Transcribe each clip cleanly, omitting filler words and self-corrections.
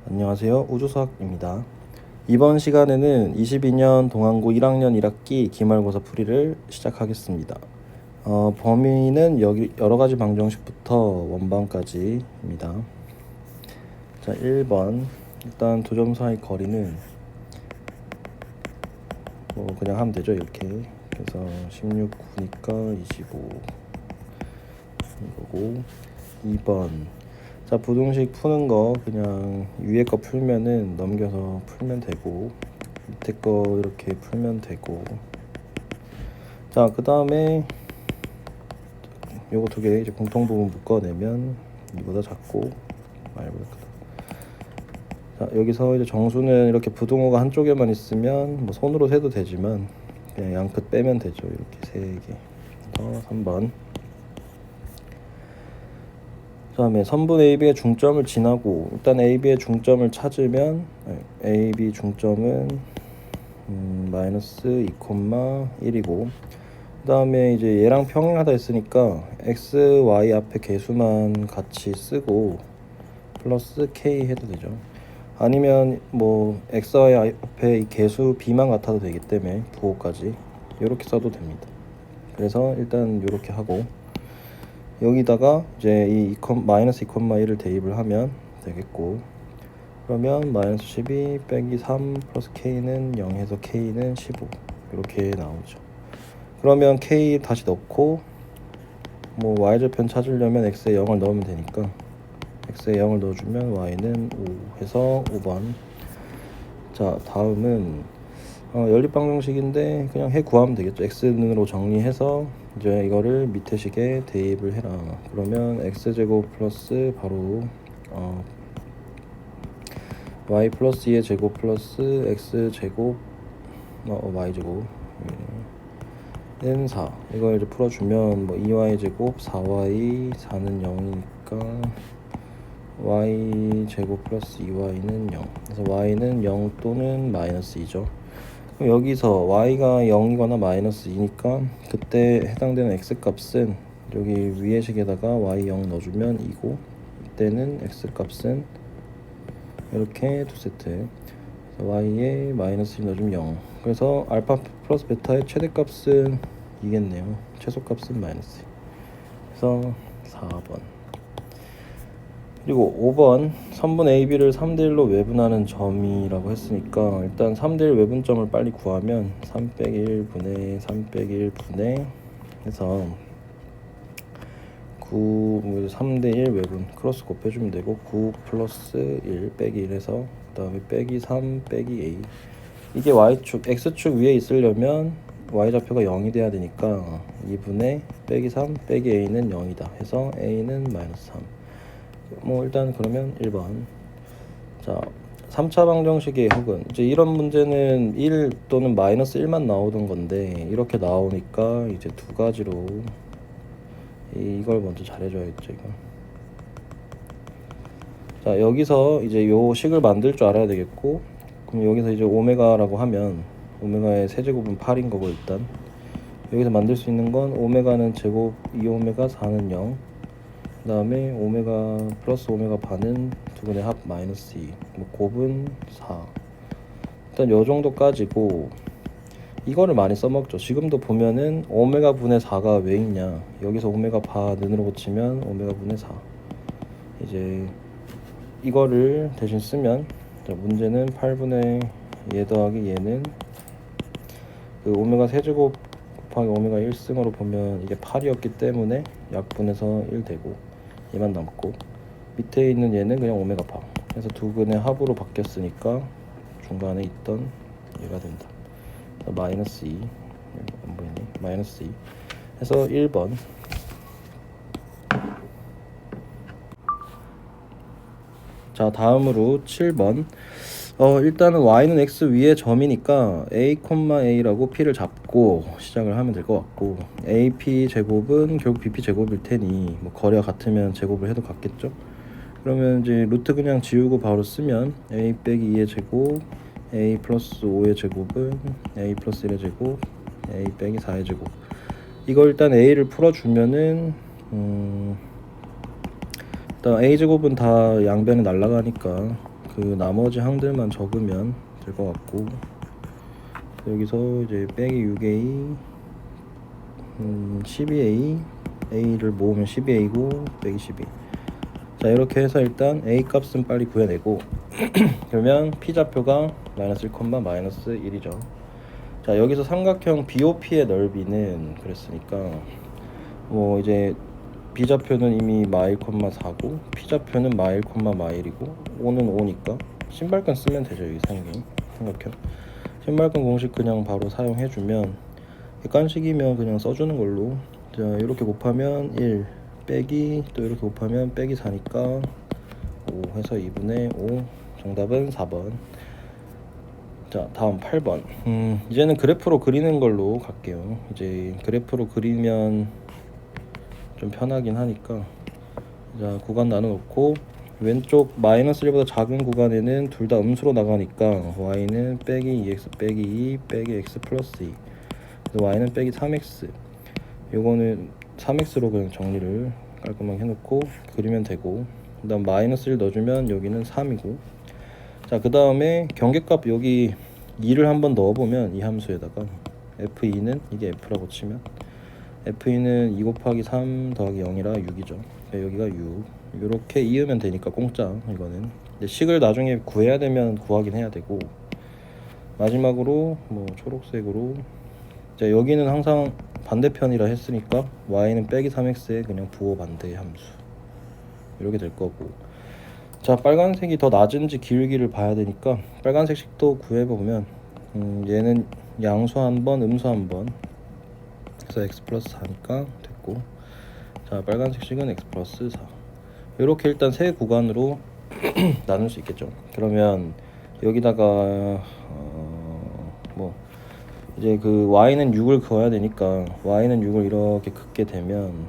안녕하세요. 우주수학입니다. 이번 시간에는 22년 동안고 1학년 1학기 기말고사 풀이를 시작하겠습니다. 범위는 여러 가지 방정식부터 원방까지입니다. 자, 1번. 일단 두 점 사이 거리는 그냥 하면 되죠. 이렇게. 그래서 16, 9니까 25 이거고. 2번. 자, 부등식 푸는 거 그냥 위에 거 풀면은 넘겨서 풀면 되고, 밑에 거 이렇게 풀면 되고. 자, 그 다음에 요거 두 개 이제 공통부분 묶어내면 이보다 작고 말보다 크다. 자, 여기서 이제 정수는 이렇게 부등호가 한쪽에만 있으면 뭐 손으로 세도 되지만 그냥 양끝 빼면 되죠. 이렇게 세 개. 3번. 그 다음에 선분 AB의 중점을 지나고 일단 AB의 중점을 찾으면 AB 중점은 마이너스 2,1이고 그 다음에 이제 얘랑 평행하다 했으니까 x, y 앞에 개수만 같이 쓰고 플러스 k 해도 되죠. 아니면 뭐 x, y 앞에 이 개수 b만 같아도 되기 때문에 부호까지 이렇게 써도 됩니다. 그래서 일단 이렇게 하고 여기다가 이제 이 마이너스 2,1을 대입을 하면 되겠고, 그러면 마이너스 12 빼기 3 플러스 k는 0해서 k는 15 이렇게 나오죠. 그러면 k 다시 넣고 뭐 y절편 찾으려면 x에 0을 넣으면 되니까 x에 0을 넣어주면 y는 5 해서 5번. 자, 다음은 연립방정식인데 그냥 해 구하면 되겠죠. x는으로 정리해서 이제 이거를 밑에 식에 대입을 해라. 그러면 x제곱 플러스 바로 y 플러스 2의 제곱 플러스 x제곱 y제곱 는 4. 이걸 이제 풀어주면 뭐 2y 제곱 4y 4는 0이니까 y 제곱 플러스 2y는 0. 그래서 y는 0 또는 마이너스 2죠. 그럼 여기서 y가 0이거나 마이너스 2니까 그때 해당되는 x값은 여기 위의 식에다가 y 0 넣어주면 2고 이때는 x값은 이렇게 두 세트. y에 마이너스 2 넣어주면 0. 그래서 알파 플러스 베타의 최대값은 2겠네요. 최소값은 마이너스 2. 그래서 4번. 그리고 5번 선분 AB를 3대1로 외분하는 점이라고 했으니까 일단 3대1 외분점을 빨리 구하면 3 빼기 1분의 3 빼기 1분의 해서 9 3대1 외분 크로스 곱해주면 되고 9 플러스 1 빼기 1 해서 그 다음에 빼기 3 빼기 A. 이게 Y축, X축 위에 있으려면 Y좌표가 0이 돼야 되니까 2분의 빼기 3 빼기 A는 0이다 해서 A는 마이너스 3. 뭐 일단 그러면 1번. 자, 3차 방정식의 혹은 이제 이런 문제는 1 또는 마이너스 1만 나오던 건데 이렇게 나오니까 이제 두 가지로 이걸 먼저 잘해줘야겠죠. 이거. 자, 여기서 이제 요 식을 만들 줄 알아야 되겠고, 그럼 여기서 이제 오메가라고 하면 오메가의 세제곱은 8인 거고 일단 여기서 만들 수 있는 건 오메가는 제곱 2오메가 4는 0, 그 다음에 오메가 플러스 오메가 반은 두분의 합 마이너스 2, 뭐 곱은 4. 일단 요 정도까지고 이거를 많이 써먹죠. 지금도 보면은 오메가 분의 4가 왜 있냐, 여기서 오메가 반으로 고치면 오메가 분의 4. 이제 이거를 대신 쓰면 자, 문제는 8분의 얘 더하기 얘는 그 오메가 세제곱 곱하기 오메가 1승으로 보면 이게 8이었기 때문에 약분해서 1 되고 얘만 남고 밑에 있는 얘는 그냥 오메가 파. 그래서 두 근의 합으로 바뀌었으니까 중간에 있던 얘가 된다. 마이너스 2 안 보이네. 마이너스 2 해서 1번. 자, 다음으로 7번. 일단은 y는 x 위에 점이니까 a, a라고 p를 잡고 시작을 하면 될 것 같고, ap 제곱은 결국 bp 제곱일 테니 뭐 거리가 같으면 제곱을 해도 같겠죠. 그러면 이제 루트 그냥 지우고 바로 쓰면 a 빼기 2의 제곱 a 플러스 5의 제곱은 a 플러스 1의 제곱 a 빼기 4의 제곱. 이거 일단 a를 풀어주면은 일단 a제곱은 다 양변에 날아가니까 그 나머지 항들만 적으면 될 것 같고, 여기서 이제 빼기 6a 12a a를 모으면 12a고 빼기 12. 자, 이렇게 해서 일단 a 값은 빨리 구해내고 그러면 p좌표가 마이너스 1, 마이너스 1이죠. 자, 여기서 삼각형 BOP의 넓이는 그랬으니까 뭐 이제 b좌표는 이미 마 1, 4고 p좌표는 마 1, 마 1이고 5는 5니까 신발끈 쓰면 되죠. 여기 삼각형 신발끈 공식 그냥 바로 사용해주면, 객관식이면 그냥 써주는 걸로. 자, 이렇게 곱하면 1 빼기 또 이렇게 곱하면 빼기 4니까 5 해서 2분의 5. 정답은 4번. 자, 다음 8번. 이제는 그래프로 그리는 걸로 갈게요. 이제 그래프로 그리면 좀 편하긴 하니까. 자, 구간 나눠놓고 왼쪽 마이너스 1보다 작은 구간에는 둘 다 음수로 나가니까 y는 빼기 2x 빼기 2 빼기 x 플러스 2. 그래서 y는 빼기 3x. 요거는 3x로 그냥 정리를 깔끔하게 해놓고 그리면 되고, 그 다음 마이너스 1 넣어주면 여기는 3이고, 자, 그 다음에 경계값 여기 2를 한번 넣어보면 이 함수에다가 f2는 이게 f라고 치면 f2는 2 곱하기 3 더하기 0이라 6이죠. 여기가 6. 이렇게 이으면 되니까 공짜. 이거는 식을 나중에 구해야 되면 구하긴 해야 되고, 마지막으로 뭐 초록색으로 이제 여기는 항상 반대편이라 했으니까 y는 빼기 3x에 그냥 부호 반대의 함수 이렇게 될 거고. 자, 빨간색이 더 낮은지 기울기를 봐야 되니까 빨간색 식도 구해보면 얘는 양수 한번 음수 한번 그래서 x 플러스 4니까 됐고, 자, 빨간색 식은 x 플러스 4. 이렇게 일단 세 구간으로 나눌 수 있겠죠. 그러면 여기다가 뭐 이제 그 y는 6을 그어야 되니까 y는 6을 이렇게 긋게 되면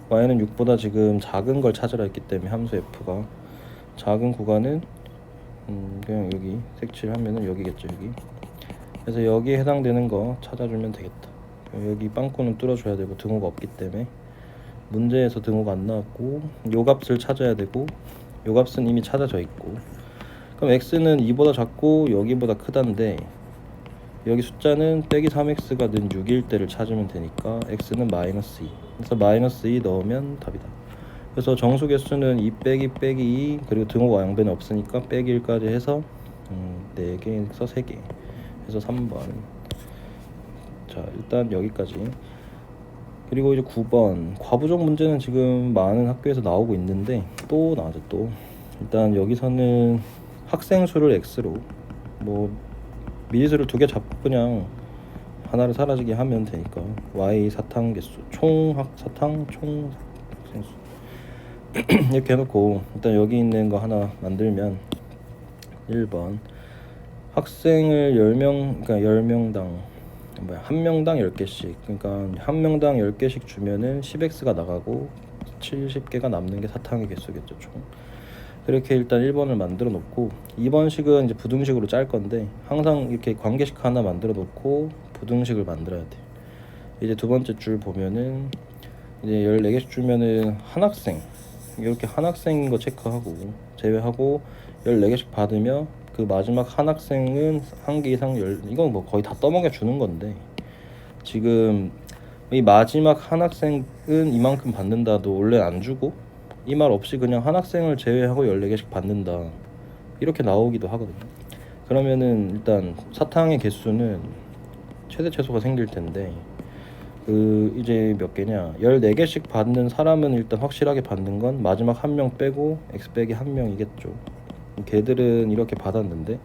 y는 6보다 지금 작은 걸 찾으라 했기 때문에 함수 f가 작은 구간은 그냥 여기 색칠하면은 여기겠죠. 여기. 그래서 여기에 해당되는 거 찾아주면 되겠다. 여기 빵꾸는 뚫어줘야 되고 등호가 없기 때문에 문제에서 등호가 안 나왔고, 요 값을 찾아야 되고 요 값은 이미 찾아져 있고, 그럼 x는 2보다 작고 여기보다 크다인데 여기 숫자는 빼기 3x가 는 6일 때를 찾으면 되니까 x는 마이너스 2. 그래서 마이너스 2 넣으면 답이다. 그래서 정수 개수는 2 빼기 빼기 2 그리고 등호가 양변에 없으니까 빼기 1까지 해서 4개에서 3개 해서 3번. 자, 일단 여기까지. 그리고 이제 9번 과부족 문제는 지금 많은 학교에서 나오고 있는데 또 나와죠. 또 일단 여기서는 학생 수를 x로 뭐 미지수를 2개 잡고 그냥 하나를 사라지게 하면 되니까 y 사탕 개수 총 사탕 총 학생수 이렇게 해놓고 일단 여기 있는 거 하나 만들면 1번 학생을 10명 그러니까 10명당 한 명당 10개씩, 그러니까 한 명당 10개씩 주면은 10x가 나가고 70개가 남는 게 사탕의 개수겠죠, 총. 그렇게 일단 1번을 만들어 놓고 2번식은 이제 부등식으로 짤 건데 항상 이렇게 관계식 하나 만들어 놓고 부등식을 만들어야 돼. 이제 두 번째 줄 보면은 이제 14개씩 주면은 한 학생 이렇게 한 학생인 거 체크하고 제외하고 14개씩 받으며 그 마지막 한 학생은 한 개 이상 이건 뭐 거의 다 떠먹여 주는 건데, 지금 이 마지막 한 학생은 이만큼 받는다도 원래 안 주고 이 말 없이 그냥 한 학생을 제외하고 14개씩 받는다 이렇게 나오기도 하거든요. 그러면은 일단 사탕의 개수는 최대 최소가 생길 텐데 그 이제 몇 개냐 14개씩 받는 사람은 일단 확실하게 받는 건 마지막 한 명 빼고 x 빼기 한 명이겠죠. 걔들은 이렇게 받았는데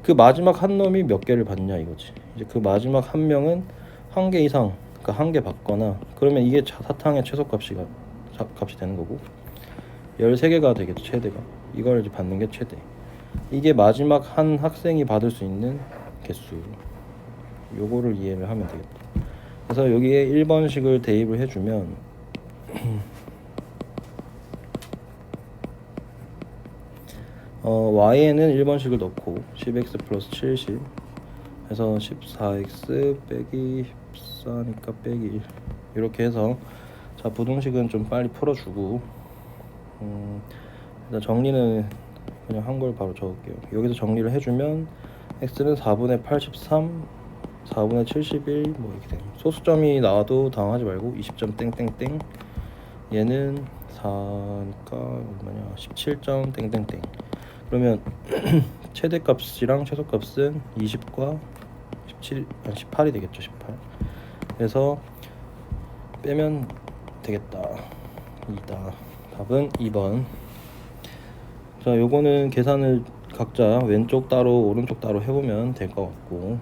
그 마지막 한 놈이 몇 개를 받냐 이거지. 이제 그 마지막 한 명은 한 개 이상, 그러니까 한 개 받거나 그러면 이게 사탕의 최소값이 되는 거고 13개가 되겠죠, 최대가. 이걸 이제 받는 게 최대. 이게 마지막 한 학생이 받을 수 있는 개수. 요거를 이해를 하면 되겠다. 그래서 여기에 1번식을 대입을 해주면 y에는 1번식을 넣고 10x 플러스 70 해서 14x 빼기 14니까 빼기 1 이렇게 해서, 자, 부등식은 좀 빨리 풀어주고 일단 정리는 그냥 한 걸 바로 적을게요. 여기서 정리를 해주면 x는 4분의 83, 4분의 71 뭐 이렇게 돼요. 소수점이 나와도 당황하지 말고 20점 땡땡땡, 얘는 4니까 얼마냐 17점 땡땡땡. 그러면 최대값이랑 최소값은 20과 17, 18이 되겠죠. 18. 그래서 빼면 되겠다. 이다. 답은 2번. 자, 요거는 계산을 각자 왼쪽 따로 오른쪽 따로 해보면 될 것 같고.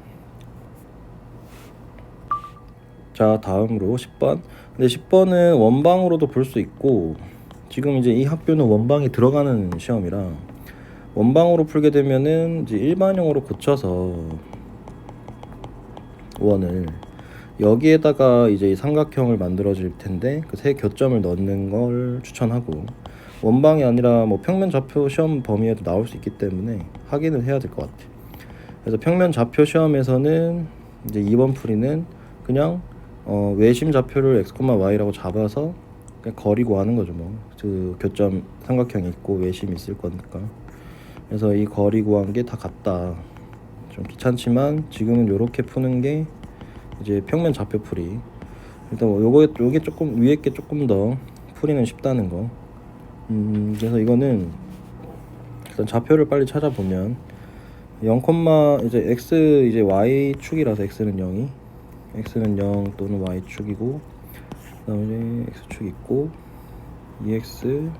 자, 다음으로 10번. 근데 10번은 원방으로도 볼 수 있고, 지금 이제 이 학교는 원방이 들어가는 시험이라 원방으로 풀게 되면은 이제 일반형으로 고쳐서 원을 여기에다가 이제 이 삼각형을 만들어질 텐데 그 세 교점을 넣는 걸 추천하고, 원방이 아니라 뭐 평면 좌표 시험 범위에도 나올 수 있기 때문에 확인을 해야 될 것 같아. 그래서 평면 좌표 시험에서는 이제 2번 풀이는 그냥 외심 좌표를 x, y라고 잡아서 그냥 거리 구하는 거죠. 뭐 그 교점 삼각형이 있고 외심이 있을 거니까. 그래서 이 거리 구한 게 다 같다. 좀 귀찮지만 지금은 요렇게 푸는 게 이제 평면 좌표 풀이. 일단 요게 조금 위에 게 조금 더 풀이는 쉽다는 거. 그래서 이거는 일단 좌표를 빨리 찾아보면 0, 이제 x 이제 y 축이라서 x는 0이, x는 0 또는 y 축이고, 그다음에 이제 x 축 있고 2x,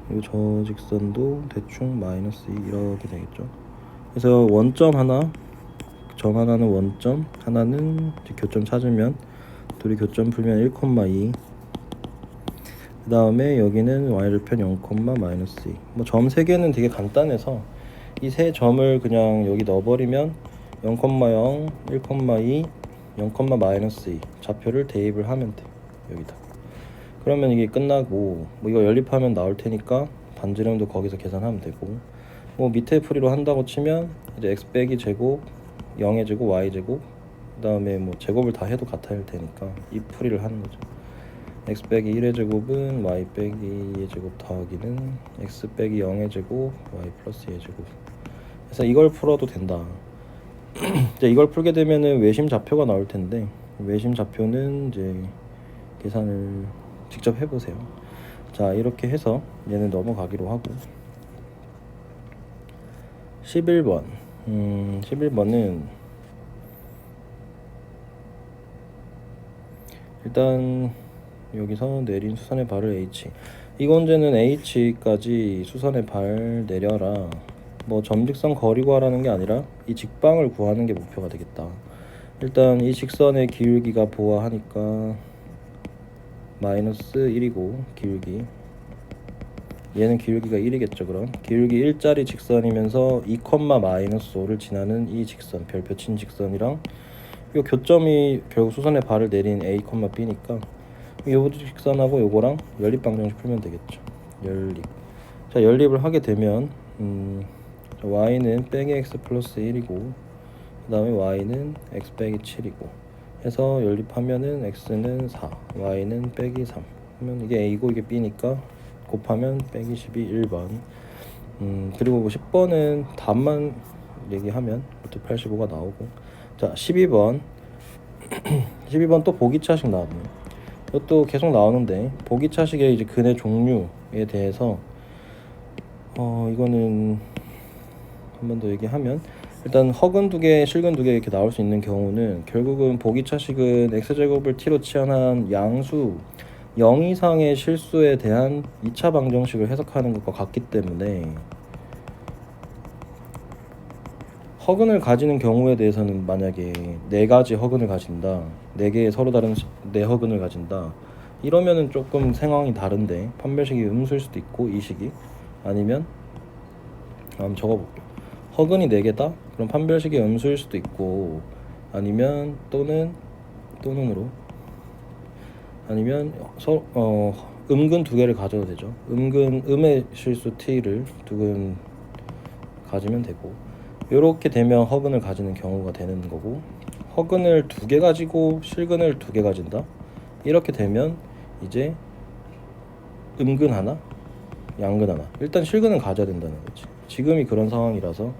그리고 저 직선도 대충 마이너스 2 이렇게 되겠죠. 그래서 원점 하나, 점 하나는 원점, 하나는 교점 찾으면 둘이 교점 풀면 1,2. 그 다음에 여기는 y절편 0, 마이너스 2. 뭐 점 3개는 되게 간단해서 이 세 점을 그냥 여기 넣어버리면 0,0, 1,2, 0, 마이너스 2 좌표를 대입을 하면 돼. 여기다. 그러면 이게 끝나고, 뭐 이거 연립하면 나올 테니까 반지름도 거기서 계산하면 되고, 뭐 밑에 풀이로 한다고 치면 이제 x 빼기 제곱 0의 제곱 y 제곱, 그 다음에 뭐 제곱을 다 해도 같아야 할 테니까 이 풀이를 하는 거죠. x 빼기 1의 제곱은 y 빼기 2의 제곱 더하기는 x 빼기 0의 제곱 y 플러스 2의 제곱. 그래서 이걸 풀어도 된다. 이제 이걸 풀게 되면은 외심 좌표가 나올 텐데, 외심 좌표는 이제 계산을 직접 해보세요. 자, 이렇게 해서 얘는 넘어가기로 하고, 11번. 11번은 일단 여기서 내린 수선의 발을 H, 이 문제는 H까지 수선의 발 내려라, 뭐 점직선 거리 구하라는 게 아니라 이 직방을 구하는 게 목표가 되겠다. 일단 이 직선의 기울기가 보아하니까 마이너스 1이고, 기울기 얘는 기울기가 1이겠죠. 그럼 기울기 1짜리 직선이면서 2, 마이너스 5를 지나는 이 직선, 별표 친 직선이랑 이 교점이 결국 수선의 발을 내린 A, B니까 이 직선하고 요거랑 연립 방정식 풀면 되겠죠. 연립. 자, 연립을 하게 되면 y는 빼기 x 플러스 1이고, 그 다음에 y는 x 빼기 7이고 해서 연립하면은 x는 4, y는 빼기 3 하면 이게 a고 이게 b니까 곱하면 빼기 12 1번. 그리고 10번은 답만 얘기하면 루트 85가 나오고. 자, 12번 12번 또 보기차식 나왔네요. 이것도 계속 나오는데, 보기차식의 이제 근의 종류에 대해서 이거는 한 번 더 얘기하면, 일단 허근 2개, 실근 2개 이렇게 나올 수 있는 경우는 결국은 보기차식은 x제곱을 t로 치환한 양수 0 이상의 실수에 대한 2차 방정식을 해석하는 것과 같기 때문에, 허근을 가지는 경우에 대해서는 만약에 4가지 허근을 가진다, 4개의 서로 다른 4허근을 가진다, 이러면은 조금 상황이 다른데, 판별식이 음수일 수도 있고 이 식이, 아니면 한번 적어볼게요. 허근이 4개다? 그럼 판별식이 음수일 수도 있고, 아니면 또는으로, 아니면 음근 2개를 가져도 되죠. 음의 실수 t를 두근 가지면 되고, 이렇게 되면 허근을 가지는 경우가 되는 거고, 허근을 2개 가지고 실근을 2개 가진다, 이렇게 되면 이제 음근 하나, 양근 하나. 일단 실근은 가져야 된다는 거지. 지금이 그런 상황이라서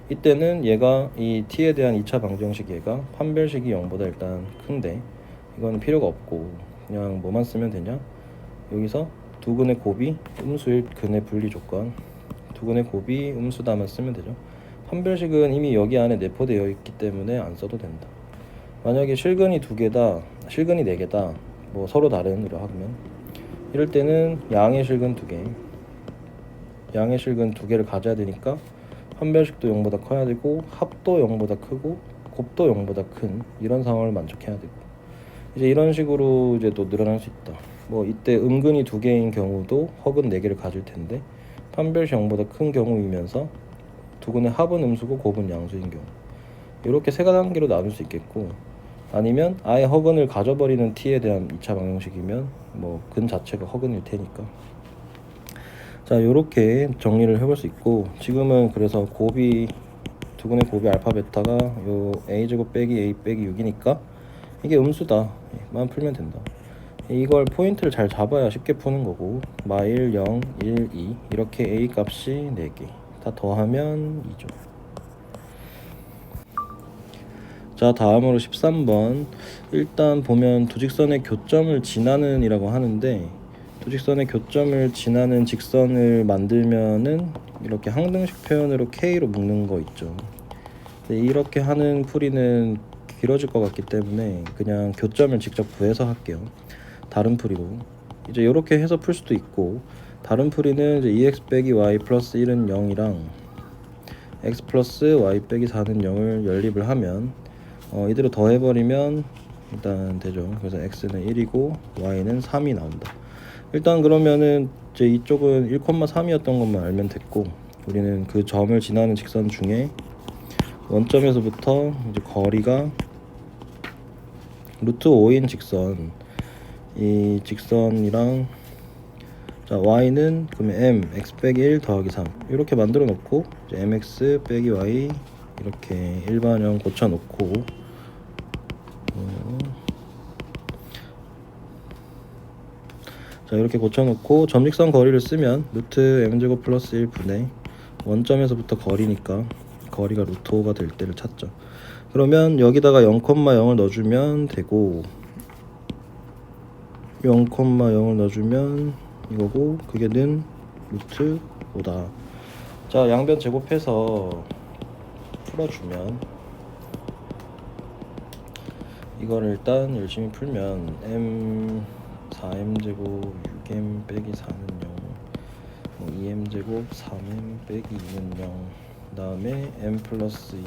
이때는 얘가 이 t에 대한 2차 방정식 얘가 판별식이 0보다 일단 큰데 이건 필요가 없고 그냥 뭐만 쓰면 되냐, 여기서 두근의 곱이 음수일 근의 분리 조건, 두근의 곱이 음수다만 쓰면 되죠. 판별식은 이미 여기 안에 내포되어 있기 때문에 안 써도 된다. 만약에 실근이 2개다, 실근이 4개다, 뭐 서로 다른 으로 하면 이럴 때는 양의 실근 2개, 양의 실근 2개를 가져야 되니까 판별식도 0보다 커야 되고 합도 0보다 크고 곱도 0보다 큰 이런 상황을 만족해야 되고, 이제 이런 식으로 이제 또 늘어날 수 있다. 뭐 이때 음근이 2개인 경우도 허근 4개를 가질 텐데 판별식 0보다 큰 경우이면서 두근의 합은 음수고 곱은 양수인 경우, 이렇게 세 단계로 나눌 수 있겠고, 아니면 아예 허근을 가져버리는 t에 대한 2차 방정식이면 뭐 근 자체가 허근일 테니까. 자, 이렇게 정리를 해볼 수 있고, 지금은 그래서 곱이 두근의 곱이 알파 베타가 요 a제곱 빼기 a 빼기 6이니까 이게 음수다 만 풀면 된다. 이걸 포인트를 잘 잡아야 쉽게 푸는 거고, 마 1, 0, 1, 2 이렇게 a 값이 4개 다 더하면 2죠. 자, 다음으로 13번. 일단 보면 두직선의 교점을 지나는 이라고 하는데, 두직선의 교점을 지나는 직선을 만들면은 이렇게 항등식 표현으로 k로 묶는 거 있죠. 이렇게 하는 풀이는 길어질 것 같기 때문에 그냥 교점을 직접 구해서 할게요. 다른 풀이로 이제 이렇게 해서 풀 수도 있고, 다른 풀이는 이제 2x 빼기 y 플러스 1은 0이랑 x 플러스 y 빼기 4는 0을 연립을 하면 이대로 더해버리면 일단 되죠. 그래서 x는 1이고 y는 3이 나온다. 일단 그러면은 이제 이쪽은 1,3이었던 것만 알면 됐고, 우리는 그 점을 지나는 직선 중에 원점에서부터 이제 거리가 루트 5인 직선, 이 직선이랑 자 y는 그러면 m x 빼기 1 더하기 3 이렇게 만들어 놓고, 이제 mx 빼기 y 이렇게 일반형 고쳐 놓고 자 이렇게 고쳐 놓고 점직선 거리를 쓰면 루트 m제곱 플러스 1분의 원점에서부터 거리니까 거리가 루트 5가 될 때를 찾죠. 그러면 여기다가 0,0을 넣어주면 되고, 0,0을 넣어주면 이거고, 그게 는 루트 5다. 자, 양변 제곱해서 풀어주면 이거를 일단 열심히 풀면 m 4m제곱 6m 빼기 4는 0, 2m제곱 3m 빼기 2는 0, 그 다음에 m 플러스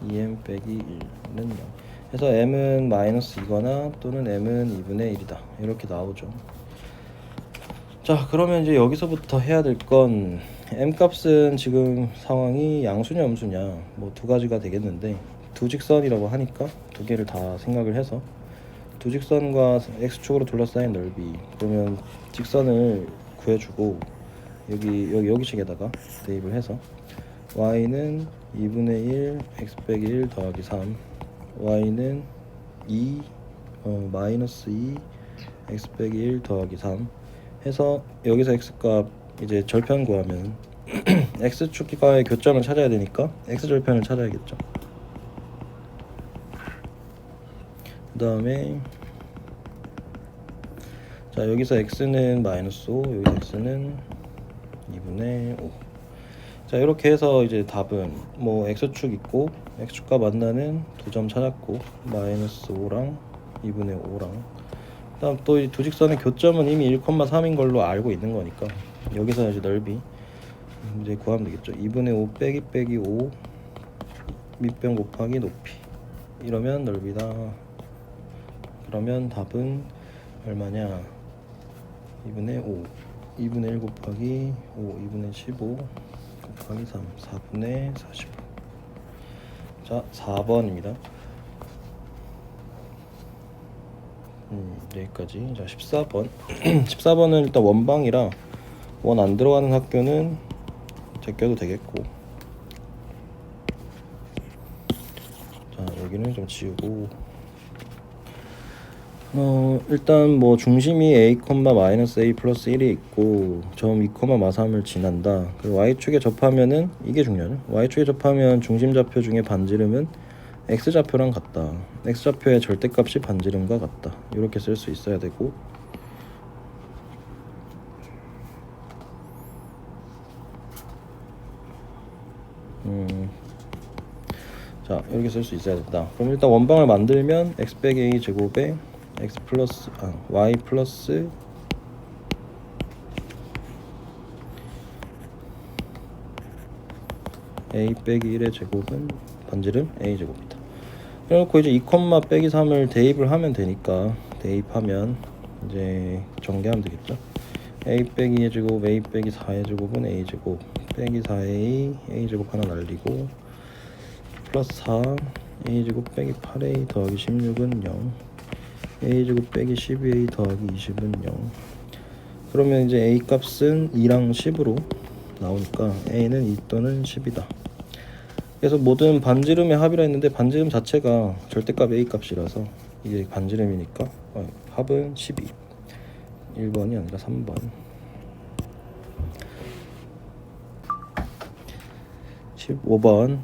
2m 빼기 1는 0 해서 m은 마이너스 2거나 또는 m은 2분의 1이다 이렇게 나오죠. 자, 그러면 이제 여기서부터 해야 될 건 m 값은 지금 상황이 양수냐 음수냐 뭐 두 가지가 되겠는데, 두 직선이라고 하니까 두 개를 다 생각을 해서 두 직선과 x축으로 둘러싸인 넓이, 그러면 직선을 구해주고 여기 식에다가 대입을 해서 y는 2분의 1 x 빼기 1 더하기 3, y는 2 마이너스 2 x 빼기 1 더하기 3 해서 여기서 x값 이제 절편 구하면 x축과의 교점을 찾아야 되니까 x절편을 찾아야겠죠. 그 다음에 자 여기서 x는 마이너스 5, 여기서 x는 2분의 5. 자 이렇게 해서 이제 답은 뭐 x축 있고 x축과 만나는 두 점 찾았고, 마이너스 5랑 2분의 5랑, 그 다음 또 이 두 직선의 교점은 이미 1,3인 걸로 알고 있는 거니까 여기서 이제 넓이 이제 구하면 되겠죠. 2분의 5 빼기 5 밑변 곱하기 높이, 이러면 넓이다. 그러면 답은 얼마냐, 2분의 5 2분의 1 곱하기 5 2분의 15 곱하기 3 4분의 45. 자 4번입니다. 여기까지. 자 14번 14번은 일단 원방이라 원 안 들어가는 학교는 제껴도 되겠고, 자 여기는 좀 지우고 일단 뭐 중심이 a, 마이너스 a 플러스 1이 있고 점 2, 마3을 지난다. 그리고 y축에 접하면은 이게 중요하죠. y축에 접하면 중심좌표 중에 반지름은 x좌표랑 같다. x좌표의 절대값이 반지름과 같다. 이렇게 쓸 수 있어야 되고, 자 이렇게 쓸 수 있어야 된다. 그럼 일단 원방을 만들면 x 빼기 a 제곱에 x 플러스 y 플러스 a 빼기 1의 제곱은 반지름 a 제곱이다. 그래놓고 이제 2, 빼기 3을 대입을 하면 되니까, 대입하면 이제 전개하면 되겠죠. a 빼기 2의 제곱, a 빼기 4의 제곱은 a 제곱 빼기 4a a 제곱 하나 날리고 플러스 4 a 제곱 빼기 8a 더하기 16은 0 a 제곱 빼기 12a 더하기 20은 0. 그러면 이제 a 값은 2랑 10으로 나오니까 a는 2 또는 10이다. 그래서 모든 반지름의 합이라 했는데 반지름 자체가 절대값 a 값이라서 이게 반지름이니까 합은 12. 1번이 아니라 3번. 15번.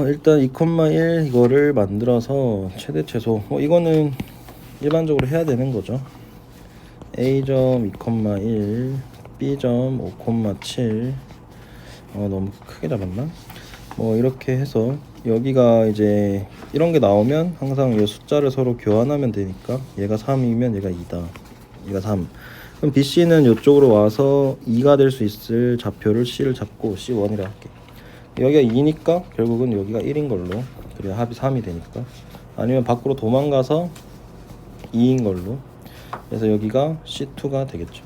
일단 2,1 이거를 만들어서 최대 최소, 이거는 일반적으로 해야 되는 거죠. a점 2,1 b점 5,7 너무 크게 잡았나? 뭐 이렇게 해서 여기가 이제 이런 게 나오면 항상 이 숫자를 서로 교환하면 되니까 얘가 3이면 얘가 2다. 얘가 3. 그럼 BC는 이쪽으로 와서 2가 될 수 있을 좌표를 C를 잡고 C1이라 할게. 여기가 2니까 결국은 여기가 1인 걸로, 그래야 합이 3이 되니까. 아니면 밖으로 도망가서 2인 걸로, 그래서 여기가 C2가 되겠죠.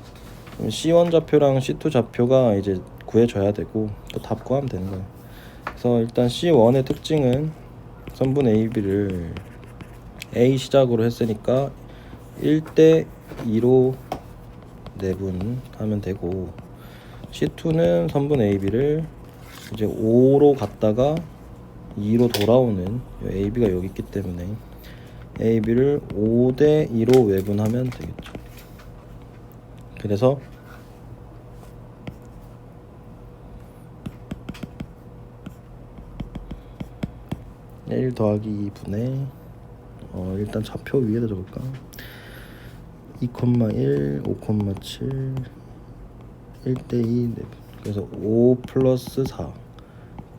그럼 C1 좌표랑 C2 좌표가 이제 구해줘야 되고 또 답 구하면 되는 거예요. 그래서 일단 C1의 특징은 선분 AB를 A 시작으로 했으니까 1대 2로 내분하면 되고, C2는 선분 AB를 이제 5로 갔다가 2로 돌아오는, AB가 여기 있기 때문에 AB를 5대 2로 외분하면 되겠죠. 그래서 1 더하기 2분의 일단 좌표 위에다 적을까? 2,1 5,7 1대2 그래서 5 플러스 4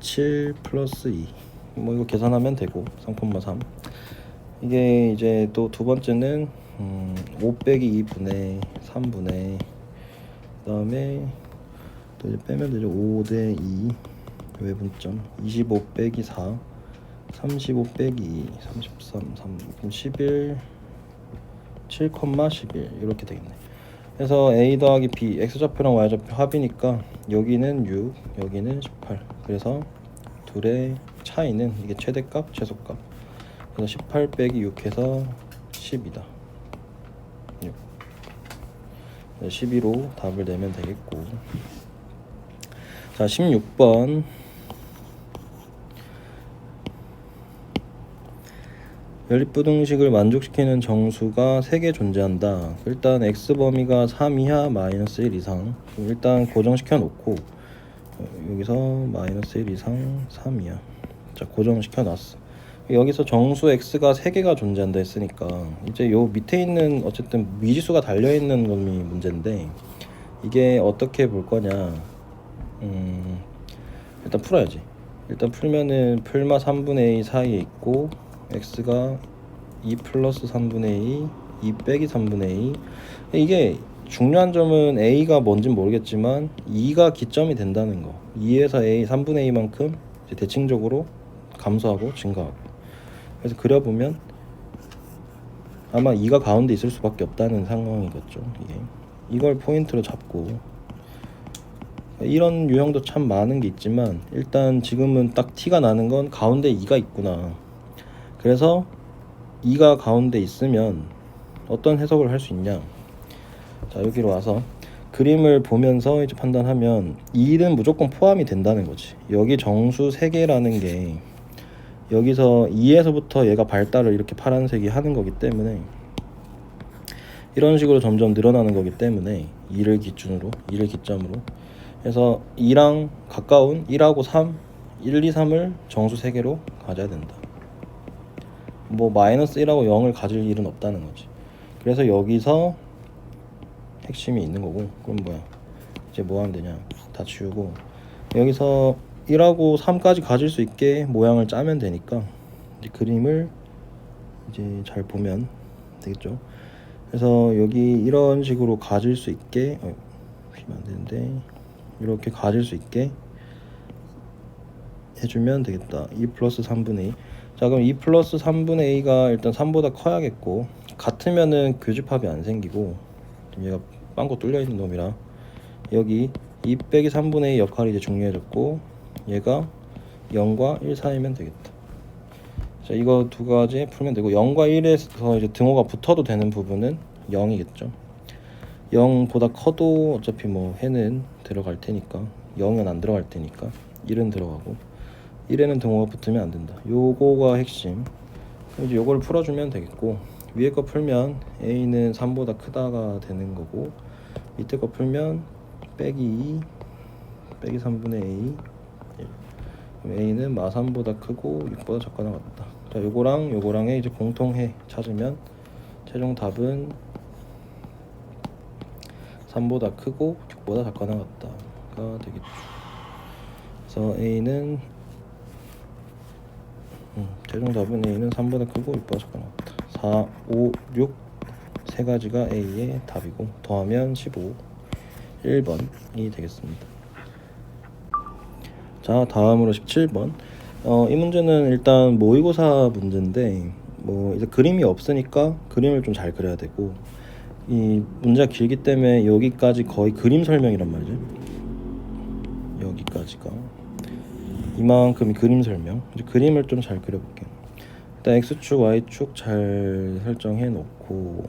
7 플러스 2 뭐 이거 계산하면 되고 3,3. 이게 이제 또 두 번째는 5 빼기 2분의 3분의 그 다음에 또 이제 빼면 되죠. 5대 2 외분점 25 빼기 4 35 빼기 2 33 3 그럼 11 7,11 이렇게 되겠네. 그래서 a 더하기 b x좌표랑 y좌표 합이니까 여기는 6 여기는 18. 그래서 둘의 차이는 이게 최대값 최소값, 그래서 18 빼기 6 해서 10이다. 6. 12로 답을 내면 되겠고, 자 16번. 연립부등식을 만족시키는 정수가 3개 존재한다. 일단 x범위가 3 이하 마이너스 1 이상, 일단 고정시켜 놓고 여기서 마이너스 1 이상 3 이하, 자 고정시켜 놨어. 여기서 정수 x가 3개가 존재한다 했으니까 이제 요 밑에 있는 어쨌든 미지수가 달려있는 놈이 문제인데, 이게 어떻게 볼 거냐. 일단 풀어야지. 일단 풀면은 풀마 3분의 a 사이에 있고 x가 2 플러스 3분의 2 2 빼기 3분의 2. 이게 중요한 점은 a가 뭔진 모르겠지만 2가 기점이 된다는 거. 2에서 a 3분의 2만큼 이제 대칭적으로 감소하고 증가하고. 그래서 그려보면 아마 2가 가운데 있을 수밖에 없다는 상황이겠죠. 이걸 포인트로 잡고, 이런 유형도 참 많은 게 있지만 일단 지금은 딱 티가 나는 건 가운데 2가 있구나. 그래서 2가 가운데 있으면 어떤 해석을 할 수 있냐. 자 여기로 와서 그림을 보면서 이제 판단하면 2는 무조건 포함이 된다는 거지. 여기 정수 3개라는 게 여기서 2에서부터 얘가 발달을 이렇게 파란색이 하는 거기 때문에 이런 식으로 점점 늘어나는 거기 때문에 2를 기준으로 2를 기점으로 해서 2랑 가까운 1하고 3 1, 2, 3을 정수 3개로 가져야 된다. 뭐 마이너스 1하고 0을 가질 일은 없다는 거지. 그래서 여기서 핵심이 있는 거고, 그럼 뭐야 이제 뭐 하면 되냐, 다 지우고 여기서 1하고 3까지 가질 수 있게 모양을 짜면 되니까 이제 그림을 이제 잘 보면 되겠죠. 그래서 여기 이런 식으로 가질 수 있게 피면 안 되는데 이렇게 가질 수 있게 해주면 되겠다. 2 플러스 3분의 2. 자, 그럼 2 플러스 3분의 A가 일단 3보다 커야겠고, 같으면은 교집합이 안 생기고, 지금 얘가 빵꾸 뚫려 있는 놈이라 여기 2 빼기 3분의 2 역할이 이제 중요해졌고, 얘가 0과 1 사이면 되겠다. 자, 이거 두 가지 풀면 되고, 0과 1에서 이제 등호가 붙어도 되는 부분은 0이겠죠. 0보다 커도 어차피 뭐 해는 들어갈 테니까, 0은 안 들어갈 테니까 1은 들어가고, 1에는 등호가 붙으면 안 된다. 요거가 핵심. 그럼 이제 요걸 풀어주면 되겠고, 위에 거 풀면 A는 3보다 크다가 되는 거고, 밑에 거 풀면 빼기 2 빼기 3분의 A 1. 그럼 A는 마 3보다 크고 6보다 작거나 같다. 자, 요거랑 요거랑의 이제 공통해 찾으면 최종 답은 3보다 크고 6보다 작거나 같다가 되겠죠. 그래서 A는 최종 답은 A는 3보다 크고 6보다 작거나 같다. 4, 5, 6 세 가지가 A의 답이고, 더하면 15 1번이 되겠습니다. 자, 다음으로 17번. 이 문제는 일단 모의고사 문제인데, 뭐 이제 그림이 없으니까 그림을 좀 잘 그려야 되고, 이 문제가 길기 때문에 여기까지 거의 그림 설명이란 말이죠. 여기까지가 이만큼이 그림 설명. 이제 그림을 좀 잘 그려볼게요. 일단 X축, Y축 잘 설정해 놓고,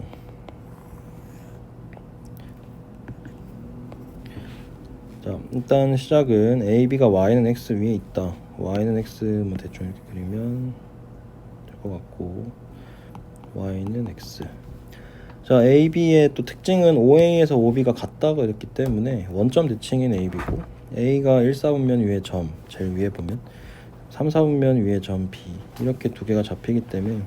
자, 일단 시작은 AB가 Y는 X 위에 있다. Y는 X 뭐 대충 이렇게 그리면 될 것 같고, Y는 X. 자, AB의 또 특징은 OA에서 OB가 같다고 그랬기 때문에 원점 대칭인 AB고, A가 1, 4분면 위에 점, 제일 위에 보면 3, 4분면 위에 점 B, 이렇게 두 개가 잡히기 때문에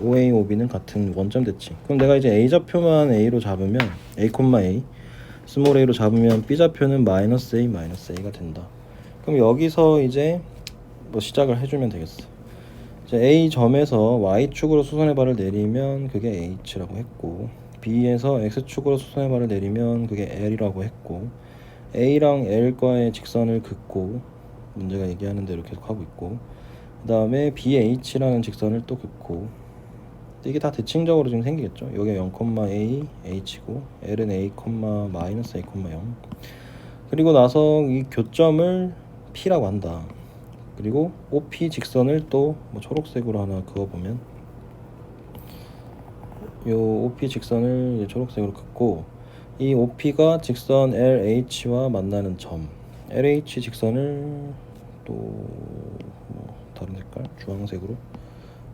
OA, OB는 같은 원점 대칭. 그럼 내가 이제 A좌표만 A로 잡으면 A, A, 스몰 a로 잡으면 B좌표는 마이너스 A, 마이너스 A가 된다. 그럼 여기서 이제 뭐 시작을 해주면 되겠어. 이제 A 점에서 Y축으로 수선의 발을 내리면 그게 H라고 했고, B에서 X축으로 수선의 발을 내리면 그게 L이라고 했고, A랑 L과의 직선을 긋고, 문제가 얘기하는 대로 계속 하고 있고, 그 다음에 BH라는 직선을 또 긋고, 이게 다 대칭적으로 지금 생기겠죠. 여기가 0,A, H고, L은 A, 마이너스 A, 0. 그리고 나서 이 교점을 P라고 한다. 그리고 OP 직선을 또 뭐 초록색으로 하나 그어보면, 요 OP 직선을 이제 초록색으로 긋고, 이 OP가 직선 LH와 만나는 점, LH 직선을 또 뭐 다른 색깔 주황색으로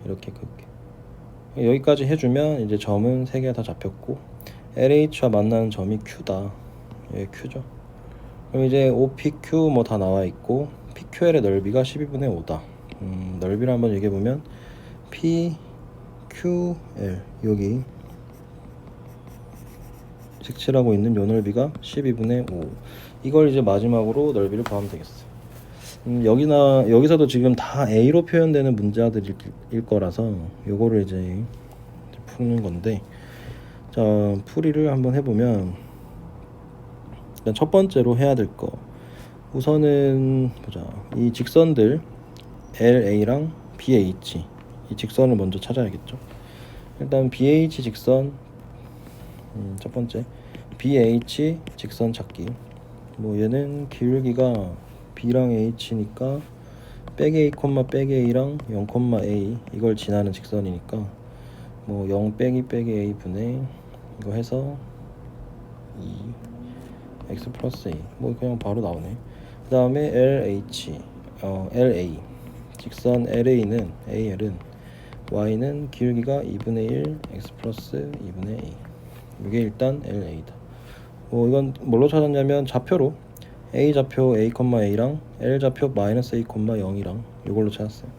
이렇게 긋게. 여기까지 해주면 이제 점은 3개 다 잡혔고, LH와 만나는 점이 Q다. 예, Q죠. 그럼 이제 OPQ 뭐 다 나와 있고, PQL의 넓이가 12분의 5다. 넓이를 한번 얘기해 보면 PQL, 여기 색칠하고 있는 요 넓이가 12분의 5. 이걸 이제 마지막으로 넓이를 구하면 되겠어. 여기서도 지금 다 A로 표현되는 문제들일 거라서 요거를 이제 푸는 건데, 자, 풀이를 한번 해보면, 일단 첫 번째로 해야 될 거, 우선은 보자. 이 직선들 LA랑 BH, 이 직선을 먼저 찾아야겠죠. 일단 BH 직선, 첫 번째 BH 직선 찾기. 뭐 얘는 기울기가 B랑 H니까 빼기 A, 빼기 A랑 0,A 이걸 지나는 직선이니까 뭐 0 빼기 A 분의 이거 해서 2 X 플러스 A, 뭐 그냥 바로 나오네. 그 다음에 LH, LA 직선 LA는 AL은 Y는 기울기가 2분의 1 X 플러스 2분의 A. 이게 일단 LA다. 이건 뭘로 찾았냐면 좌표로 A 좌표 A, A랑 L 좌표 마이너스 A, 0이랑 이걸로 찾았어요.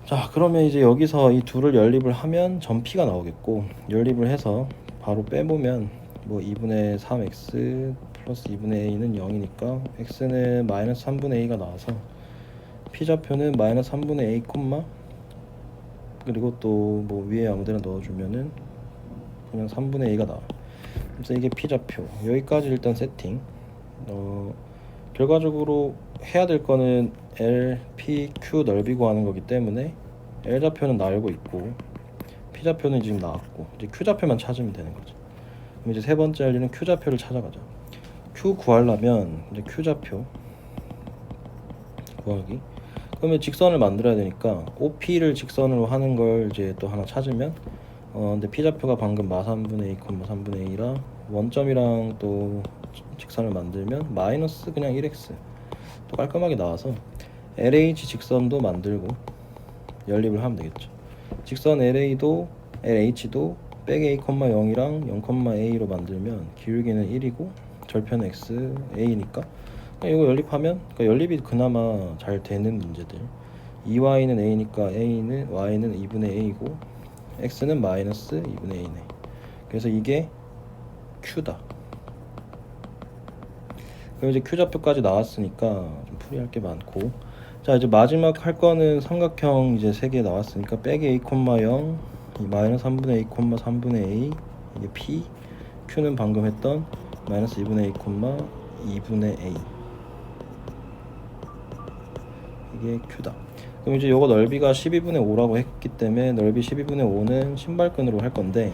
자, 그러면 이제 여기서 이 둘을 연립을 하면 전피가 나오겠고, 연립을 해서 바로 빼보면 뭐 2분의 3x 플러스 2분의 a는 0이니까 x는 마이너스 3분의 a가 나와서 p좌표는 마이너스 3분의 a, 그리고 또 뭐 위에 아무데나 넣어주면은 그냥 3분의 a가 나와. 그래서 이게 p좌표. 여기까지 일단 세팅. 결과적으로 해야 될 거는 L, P, Q 넓이 구하는 거기 때문에 L 좌표는 알고 있고 P 좌표는 지금 나왔고 이제 Q 좌표만 찾으면 되는 거죠. 그럼 이제 세 번째 할 일은 Q 좌표를 찾아가자. Q 구하려면 이제 Q 좌표 구하기. 그러면 직선을 만들어야 되니까 OP를 직선으로 하는 걸 이제 또 하나 찾으면 근데 P 좌표가 방금 마 3분의 A, 3분의 A라 원점이랑 또 직선을 만들면 마이너스 그냥 1x 또 깔끔하게 나와서 LH 직선도 만들고 연립을 하면 되겠죠. 직선 LH도 빼기 A, 0이랑 0,A로 만들면 기울기는 1이고 절편 x a니까 이거 연립하면 그러니까 연립이 그나마 잘 되는 문제들. 2y는 a니까 y는 2분의 a고 x는 마이너스 2분의 a네. 그래서 이게 q다. 그럼 이제 q 좌표까지 나왔으니까 좀 풀이할 게 많고, 자 이제 마지막 할 거는 삼각형 이제 3개 나왔으니까 빼기 a, 0 이 마이너스 3분의 a, 3분의 a 이게 p, q는 방금 했던 마이너스 2분의 a, 2분의 a 이게 q다. 그럼 이제 요거 넓이가 12분의 5라고 했기 때문에 넓이 12분의 5는 신발끈으로 할 건데,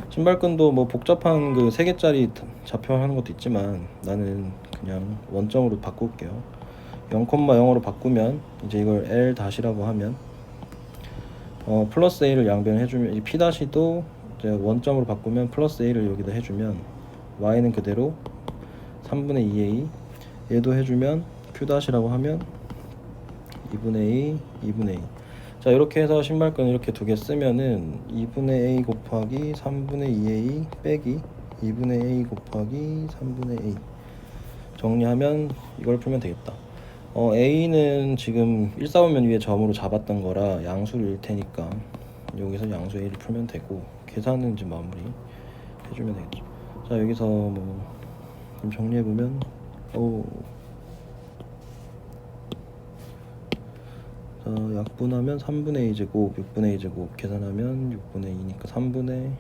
신발끈도 뭐 복잡한 그 3개짜리 좌표 하는 것도 있지만 나는 그냥 원점으로 바꿀게요. 0,0으로 바꾸면 이제 이걸 L 다시라고 하면 플러스 A를 양변 해주면 이 P 다시도 이제 원점으로 바꾸면 플러스 A를 여기다 해주면 Y는 그대로 3분의 2A 얘도 해주면 Q 다시라고 하면 2분의 A, 2분의 A. 자 이렇게 해서 신발끈 이렇게 두 개 쓰면은 2분의 A 곱하기 3분의 2A 빼기 2분의 A 곱하기 3분의 A 정리하면 이걸 풀면 되겠다. A는 지금 1사분면 위에 점으로 잡았던 거라 양수를 일 테니까 여기서 양수 A를 풀면 되고 계산은 이제 마무리 해주면 되겠죠. 자 여기서 뭐 좀 정리해보면 자 약분하면 3분의 A 제곱 6분의 A 제곱 계산하면 6분의 2니까 3분의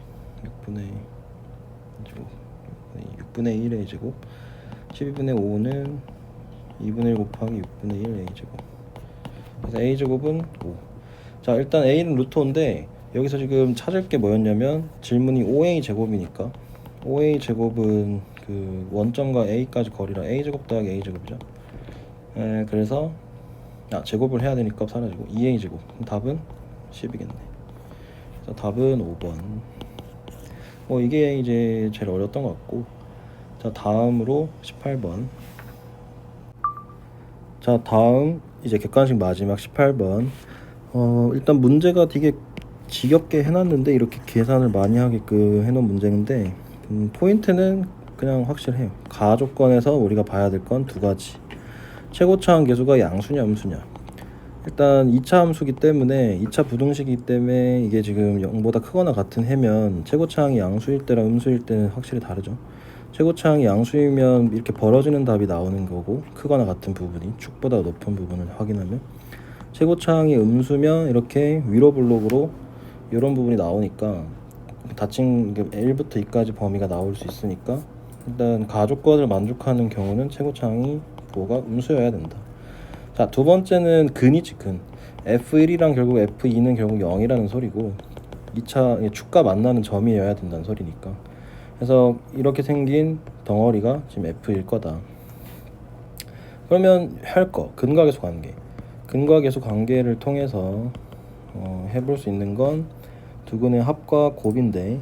6분의 제곱 6분의 1 A 제곱 12분의 5는 2분의 1 곱하기 6분의 1 A 제곱. 그래서 A 제곱은 5. 자 일단 A는 루트 5인데 여기서 지금 찾을 게 뭐였냐면 질문이 5A 제곱이니까 5A 제곱은 그 원점과 A까지 거리라 A 제곱 더하기 A 제곱이죠. 그래서 제곱을 해야 되니까 값 사라지고 2A 제곱. 그럼 답은 10이겠네. 그래서 답은 5번. 이게 이제 제일 어려웠던 것 같고, 자 다음으로 18번. 자 다음 이제 객관식 마지막 18번. 일단 문제가 되게 지겹게 해놨는데 이렇게 계산을 많이 하게끔 해놓은 문제인데 포인트는 그냥 확실해요. 가조건에서 우리가 봐야 될 건 두 가지. 최고차항 계수가 양수냐 음수냐. 일단 2차 함수기 때문에 2차 부등식이기 때문에 이게 지금 0보다 크거나 같은 해면 최고차항이 양수일 때랑 음수일 때는 확실히 다르죠. 최고차항이 양수이면 이렇게 벌어지는 답이 나오는 거고, 크거나 같은 부분이 축보다 높은 부분을 확인하면, 최고차항이 음수면 이렇게 위로 블록으로 이런 부분이 나오니까 닫힌 1부터 2까지 범위가 나올 수 있으니까 일단 가조건을 만족하는 경우는 최고차항이 뭐가 음수여야 된다. 자 두 번째는 근이지 근. F1이랑 결국 F2는 결국 0이라는 소리고 2차 축과 만나는 점이어야 된다는 소리니까. 그래서 이렇게 생긴 덩어리가 지금 F일 거다. 그러면 할 거 근과계수 관계. 근과계수 관계를 통해서 해볼 수 있는 건 두근의 합과 곱인데,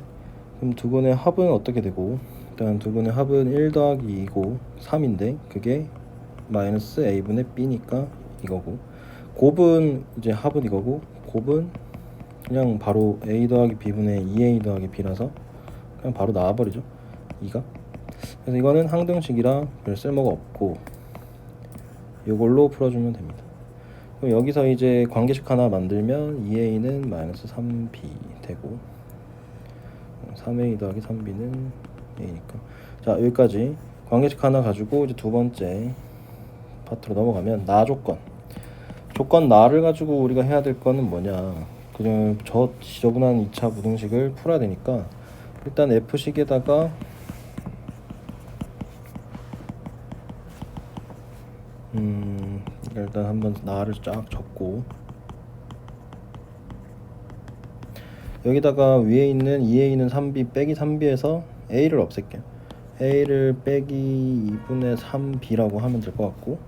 그럼 두근의 합은 어떻게 되고, 일단 두근의 합은 1 더하기 2고 3인데 그게 마이너스 a분의 b니까 이거고, 곱은 이제 합은 이거고 곱은 그냥 바로 a 더하기 b분의 2a 더하기 b라서 그냥 바로 나와버리죠 2가. 그래서 이거는 항등식이라 별 쓸모가 없고 이걸로 풀어주면 됩니다. 그럼 여기서 이제 관계식 하나 만들면 2a는 마이너스 3b 되고 3a 더하기 3b는 a니까. 자 여기까지 관계식 하나 가지고 이제 두 번째 파트로 넘어가면 나 조건 나를 가지고 우리가 해야 될 거는 뭐냐, 그냥 저 지저분한 2차 부등식을 풀어야 되니까 일단 f식에다가 일단 한번 나를 쫙 적고 여기다가 위에 있는 2a는 3b 빼기 3b에서 a를 없앨게요. a를 빼기 2분의 3b라고 하면 될 것 같고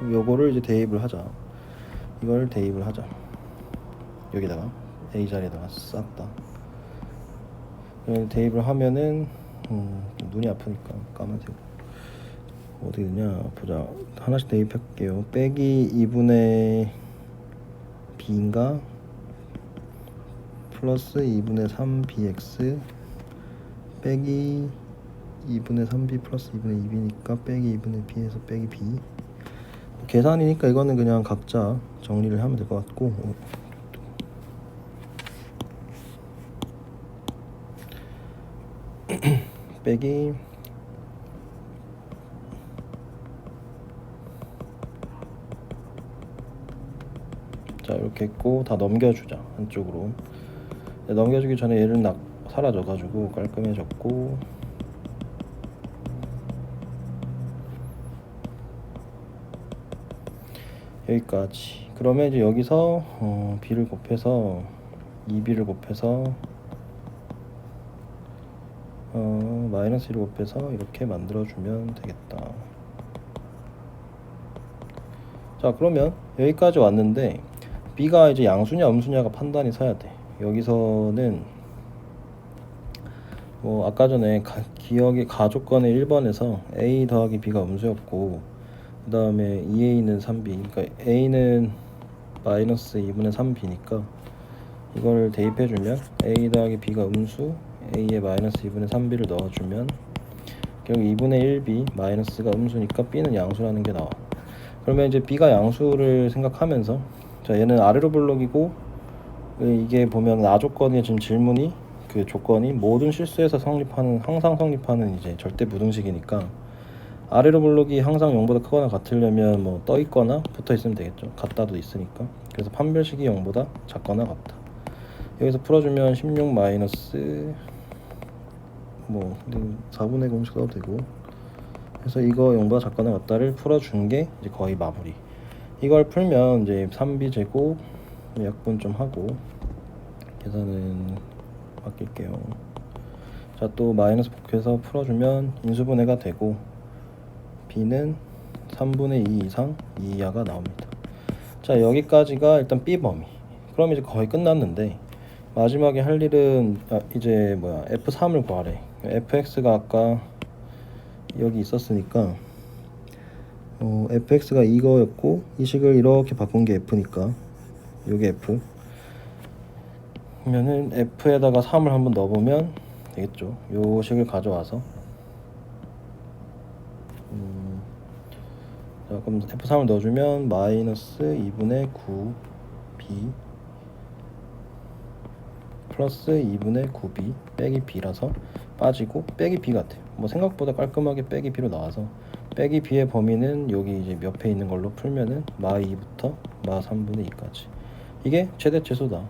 요거를 이제 대입을 하자. 이걸 대입을 하자. 여기다가 a 자리에다가 싹 다 대입을 하면은 눈이 아프니까 까만색 어디 있냐 보자. 하나씩 대입할게요. 빼기 2분의 b인가 플러스 2분의 3bx 빼기 2분의 3b 플러스 2분의 2b니까 빼기 2분의 b에서 빼기 b. 계산이니까 이거는 그냥 각자 정리를 하면 될 것 같고 빼기 자 이렇게 했고 다 넘겨주자 한쪽으로. 넘겨주기 전에 얘는 사라져가지고 깔끔해졌고 여기까지. 그러면 이제 여기서 b를 곱해서 2b를 곱해서 마이너스 1을 곱해서 이렇게 만들어주면 되겠다. 자 그러면 여기까지 왔는데 b가 이제 양수냐 음수냐가 판단이 서야 돼. 여기서는 뭐 아까 전에 기억의 가조건의 1번에서 a 더하기 b가 음수였고 그 다음에 2a는 3b, 그러니까 a는 마이너스 2분의 3b니까 이걸 대입해주면 a 더하기 b가 음수, a에 마이너스 2분의 3b를 넣어주면 결국 2분의 1b 마이너스가 음수니까 b는 양수라는 게 나와. 그러면 이제 b가 양수를 생각하면서 자 얘는 아래로 블록이고 이게 보면 나 조건이 지금 질문이 그 조건이 모든 실수에서 성립하는 항상 성립하는 이제 절대 부등식이니까 아래로 블록이 항상 0보다 크거나 같으려면 뭐 떠 있거나 붙어 있으면 되겠죠. 같다도 있으니까. 그래서 판별식이 0보다 작거나 같다. 여기서 풀어주면 16 마이너스 뭐 4분의 공식 써도 되고. 그래서 이거 0보다 작거나 같다를 풀어준 게 이제 거의 마무리. 이걸 풀면 이제 3b 제곱 약분 좀 하고 계산은 바뀔게요. 자 또 마이너스 복해서 풀어주면 인수분해가 되고 b는 3분의 2 이상 2 이하가 나옵니다. 자 여기까지가 일단 b 범위. 그럼 이제 거의 끝났는데 마지막에 할 일은 이제 f3을 구하래. fx가 아까 여기 있었으니까 fx가 이거였고 이 식을 이렇게 바꾼 게 f니까 요게 f 그러면은 f에다가 3을 한번 넣어보면 되겠죠. 요 식을 가져와서 자 그럼 f3을 넣어주면 마이너스 2분의 9b 플러스 2분의 9b 빼기 b라서 빠지고 빼기 b 같아요. 뭐 생각보다 깔끔하게 빼기 b로 나와서 빼기 b의 범위는 여기 이제 몇 회 있는 걸로 풀면은 마 2부터 마 3분의 2까지 이게 최대 최소다.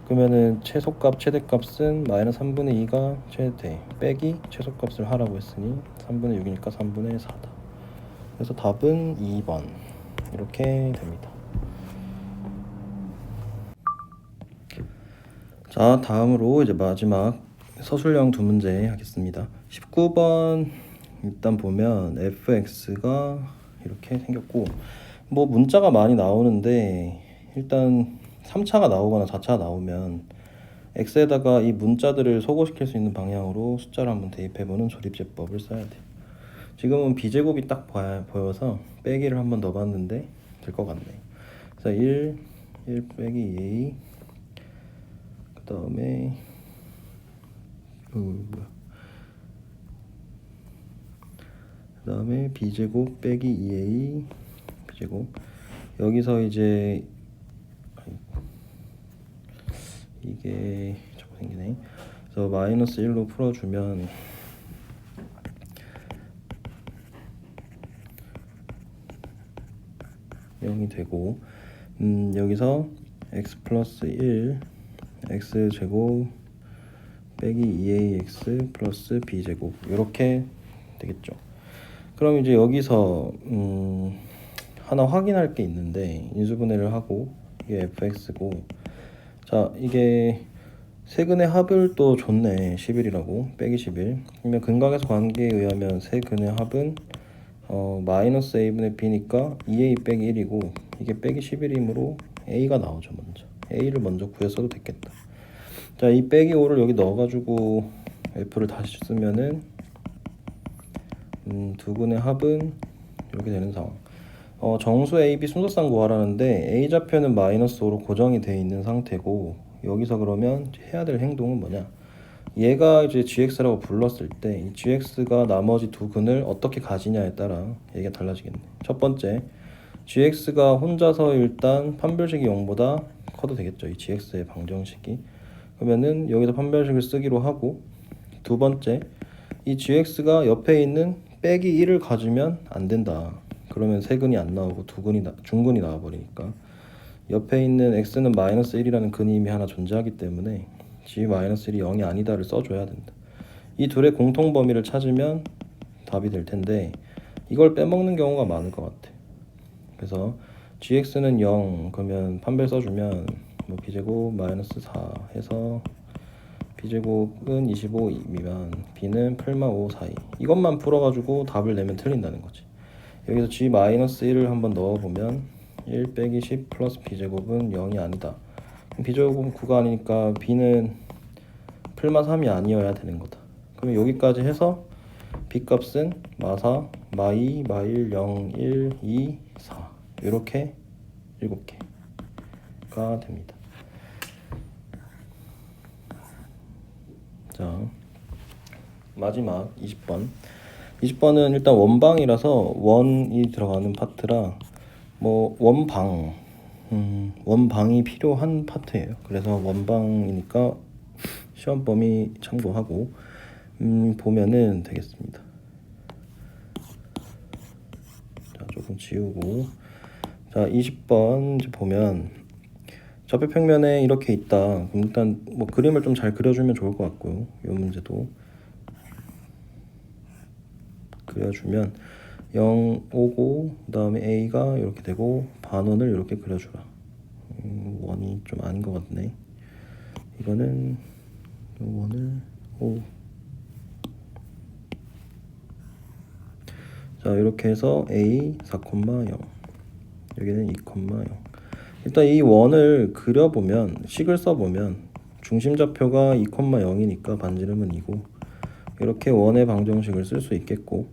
그러면은 최소값 최대값은 마이너스 3분의 2가 최대 빼기 최소값을 하라고 했으니 3분의 6이니까 3분의 4다. 그래서 답은 2번 이렇게 됩니다. 자 다음으로 이제 마지막 서술형 두 문제 하겠습니다. 19번 일단 보면 fx가 이렇게 생겼고 뭐 문자가 많이 나오는데 일단 3차가 나오거나 4차가 나오면 x에다가 이 문자들을 소거시킬 수 있는 방향으로 숫자를 한번 대입해보는 조립제법을 써야 돼요. 지금은 b제곱이 딱 보여서 빼기를 한번 넣어봤는데 될 것 같네. 그래서 1 빼기 2a 그 다음에 그 다음에 b제곱 빼기 2a b제곱. 여기서 이제 이게 자꾸 생기네. 그래서 마이너스 1로 풀어주면 (0이) 되고, 여기서 x 플러스 1 x제곱 빼기 2ax 플러스 b제곱 이렇게 되겠죠. 그럼 이제 여기서 하나 확인할 게 있는데, 인수분해를 하고 이게 fx고, 자 이게 세근의 합을 또 줬네. 11이라고 빼기 11. 그러면 근각에서 관계에 의하면 세근의 합은 마이너스 a분의 b니까 2a 빼기 1이고, 이게 빼기 11이므로 a가 나오죠. 먼저 a를 먼저 구했어도 됐겠다. 자, 이 빼기 5를 여기 넣어가지고 f를 다시 쓰면은 두 근의 합은 이렇게 되는 상황. 정수 AB 순서상 구하라는데 A 좌표는 마이너스 5로 고정이 되어 있는 상태고, 여기서 그러면 해야 될 행동은 뭐냐? 얘가 이제 gx라고 불렀을 때 이 gx가 나머지 두 근을 어떻게 가지냐에 따라 얘기가 달라지겠네. 첫 번째, gx가 혼자서 일단 판별식이 0보다 커도 되겠죠. 이 gx의 방정식이. 그러면은 여기서 판별식을 쓰기로 하고, 두 번째, 이 gx가 옆에 있는 빼기 1을 가지면 안 된다. 그러면 세근이 안 나오고 중근이 나와버리니까, 옆에 있는 x는 마이너스 1이라는 근이 이미 하나 존재하기 때문에 g 마이너스 1이 0이 아니다를 써줘야 된다. 이 둘의 공통 범위를 찾으면 답이 될 텐데, 이걸 빼먹는 경우가 많을 것 같아. 그래서 gx는 0 그러면 판별 써주면 뭐 b제곱 마이너스 4 해서 b제곱은 25 미만, b는 8마 5 사이. 이것만 풀어가지고 답을 내면 틀린다는 거지. 여기서 g 마이너스 1을 한번 넣어보면 1 빼기 10 플러스 b제곱은 0이 아니다. b제곱은 9가 아니니까 b는 8마 3이 아니어야 되는 거다. 그럼 여기까지 해서 b 값은 마4, 마2, 마1, 0, 1, 2, 4 이렇게 7개가 됩니다. 자, 마지막 20번. 20번은 일단 원방이라서 원이 들어가는 파트라 뭐 원방이 필요한 파트예요. 그래서 원방이니까 시험 범위 참고하고 보면은 되겠습니다. 자, 조금 지우고, 자 20번 이제 보면 좌표평면에 이렇게 있다. 그럼 일단 뭐 그림을 좀 잘 그려주면 좋을 것 같고요. 이 문제도 그려주면 0 오고, 그 다음에 a가 이렇게 되고 반원을 이렇게 그려주라. 원이 좀 아닌 것 같네. 이거는 원을 오. 자 이렇게 해서 a 4,0 여기는 2,0. 일단 이 원을 그려보면, 식을 써보면 중심좌표가 2,0이니까 반지름은 2고, 이렇게 원의 방정식을 쓸 수 있겠고.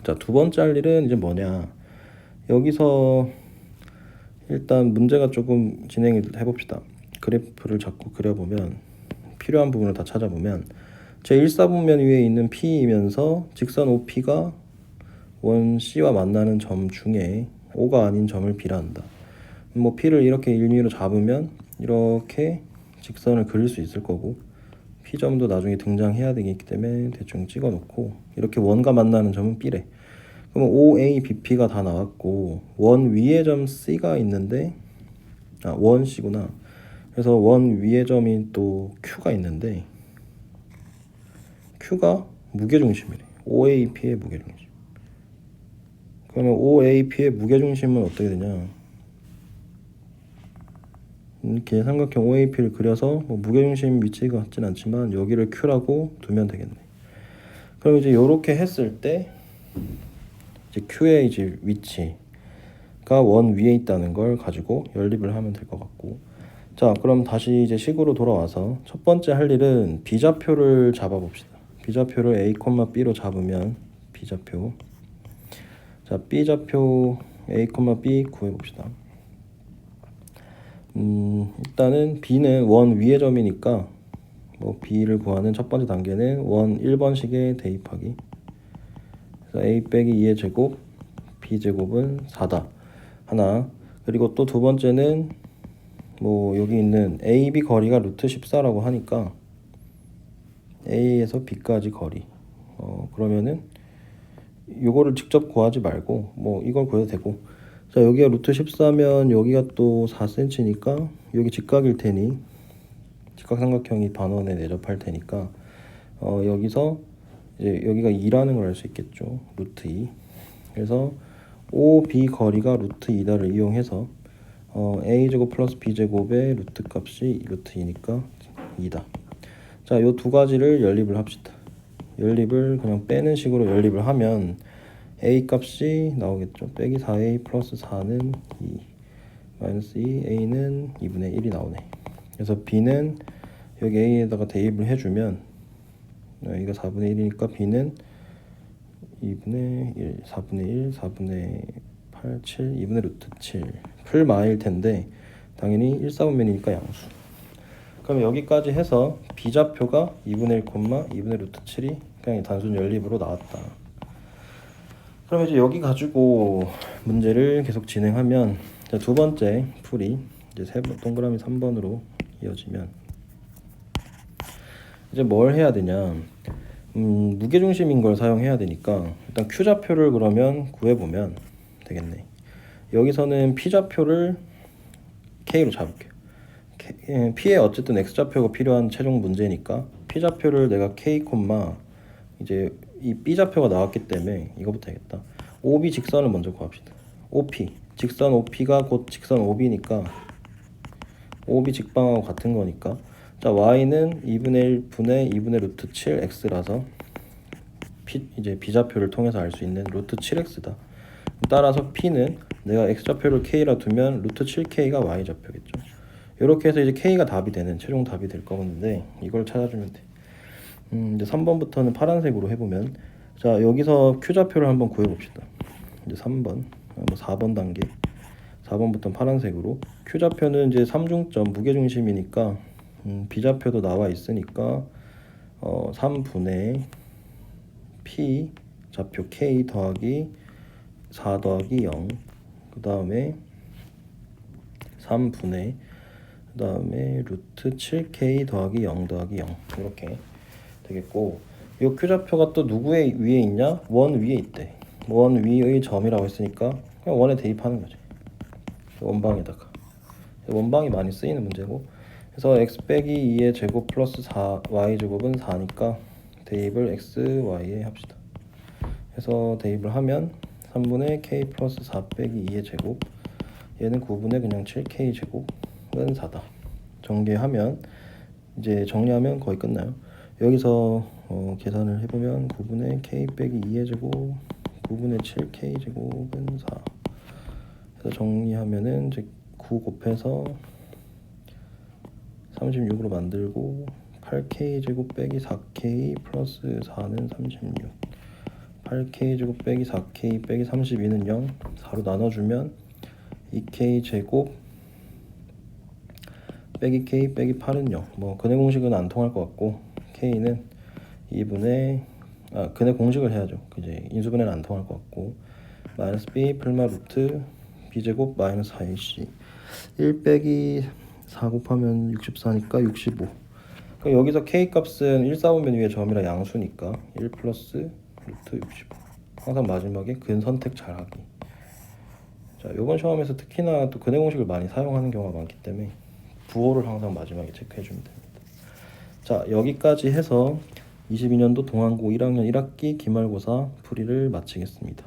자, 두 번째 할 일은 이제 뭐냐, 여기서 일단 문제가 조금 진행을 해봅시다. 그래프를 자꾸 그려보면 필요한 부분을 다 찾아보면 제1사분면 위에 있는 P이면서 직선 OP가 원 C와 만나는 점 중에 O가 아닌 점을 B라 한다. 뭐 P를 이렇게 1미로 잡으면 이렇게 직선을 그릴 수 있을 거고, P점도 나중에 등장해야 되기 때문에 대충 찍어 놓고, 이렇게 원과 만나는 점은 B래. 그러면 OA, BP가 다 나왔고, 원 위의 점 C가 있는데, 원 C구나. 그래서 원 위의 점이 또 Q가 있는데, Q가 무게중심이래. OAP의 무게중심. 그러면 OAP의 무게중심은 어떻게 되냐, 이렇게 삼각형 OAP를 그려서 뭐 무게중심 위치가 같진 않지만 여기를 Q라고 두면 되겠네. 그럼 이제 이렇게 했을 때 이제 Q의 이제 위치가 원 위에 있다는 걸 가지고 연립을 하면 될 것 같고. 자, 그럼 다시 이제 식으로 돌아와서 첫 번째 할 일은 B좌표를 잡아봅시다. B좌표를 A, B로 잡으면 B좌표. 자, B좌표 A, B 구해봅시다. 일단은 B는 원 위의 점이니까 뭐 B를 구하는 첫 번째 단계는 원 1번식에 대입하기. 그래서 a 빼기 2의 제곱 b제곱은 4다. 하나. 그리고 또 두 번째는 뭐 여기 있는 AB 거리가 루트 14라고 하니까 A에서 B까지 거리. 그러면은 요거를 직접 구하지 말고 뭐 이걸 구해도 되고. 자, 여기가 루트 14면 여기가 또 4cm니까 여기 직각일 테니 직각삼각형이 반원에 내접할 테니까 여기서 이제 여기가 2라는 걸 알 수 있겠죠. 루트 2. 그래서 OB 거리가 루트 2다를 이용해서 A제곱 플러스 B제곱의 루트 값이 루트 2니까 2다. 자, 요 두 가지를 연립을 합시다. 연립을 그냥 빼는 식으로 연립을 하면 A 값이 나오겠죠. 빼기 4A 플러스 4는 2 마이너스 2 A는 2분의 1이 나오네. 그래서 B는 여기 A에다가 대입을 해주면 여기가 4분의 1이니까 B는 2분의 1, 4분의 1, 4분의 8, 7, 2분의 루트 7 풀마일 텐데 당연히 1, 4분면이니까 양수. 그럼 여기까지 해서 B좌표가 2분의 1, 2분의 루트 7이 그냥 단순 연립으로 나왔다. 그럼 이제 여기 가지고 문제를 계속 진행하면 자, 두 번째 풀이 이제 동그라미 3번으로 이어지면 이제 뭘 해야 되냐? 무게중심인 걸 사용해야 되니까 일단 Q좌표를 그러면 구해보면 되겠네. 여기서는 P좌표를 K로 잡을게요. P에 어쨌든 X좌표가 필요한 최종 문제니까 P좌표를 내가 K, 이제 이 B좌표가 나왔기 때문에 이거부터 하겠다. OB 직선을 먼저 구합시다. OP 직선 OP가 곧 직선 OB니까 OB 직방하고 같은 거니까 자 Y는 2분의 1 분의 2분의 루트 7 X라서 이제 B좌표를 통해서 알 수 있는 루트 7X다. 따라서 P는 내가 X좌표를 K라 두면 루트 7K가 Y좌표겠죠. 이렇게 해서 이제 K가 답이 되는 최종 답이 될 거는데 이걸 찾아주면 돼. 이제 3번부터는 파란색으로 해보면 자 여기서 Q좌표를 한번 구해봅시다. 이제 3번, 4번 단계 4번부터 파란색으로 Q좌표는 이제 삼중점 무게중심이니까 B좌표도 나와 있으니까 3분의 P 좌표 K 더하기 4 더하기 0 그 다음에 3분의 그 다음에 루트 7K 더하기 0 더하기 0 이렇게 되겠고 이 Q좌표가 또 누구의 위에 있냐? 원 위에 있대. 원 위의 점이라고 했으니까 그냥 원에 대입하는 거지. 원방에다가 원방이 많이 쓰이는 문제고 그래서 x 빼기 2의 제곱 플러스 4 y 제곱은 4니까 대입을 x, y에 합시다. 그래서 대입을 하면 3분의 k 플러스 4 빼기 2의 제곱 얘는 9분의 그냥 7k 제곱은 4다. 정리하면 이제 정리하면 거의 끝나요. 여기서 계산을 해보면 9분의 k 빼기 2의 제곱 9분의 7k 제곱은 4. 그래서 정리하면은 이제 9 곱해서 36으로 만들고 8k 제곱 빼기 4k 플러스 4는 36 8k 제곱 빼기 4k 빼기 32는 0 4로 나눠주면 2k 제곱 빼기 k 빼기 8은 0 뭐 근해 공식은 안 통할 것 같고 k는 2분의 근해 공식을 해야죠. 이제 인수분해는 안 통할 것 같고 마이너스 b 풀마 루트 b제곱 마이너스 4ac 1 빼기 4 곱하면 64니까 65. 그럼 여기서 k 값은 1, 4분면 위에 점이라 양수니까 1 플러스 루트 65. 항상 마지막에 근 선택 잘하기. 자, 이번 시험에서 특히나 또 근해 공식을 많이 사용하는 경우가 많기 때문에 부호를 항상 마지막에 체크해 주면 됩니다. 자, 여기까지 해서 22년도 동안고 1학년 1학기 기말고사 풀이를 마치겠습니다.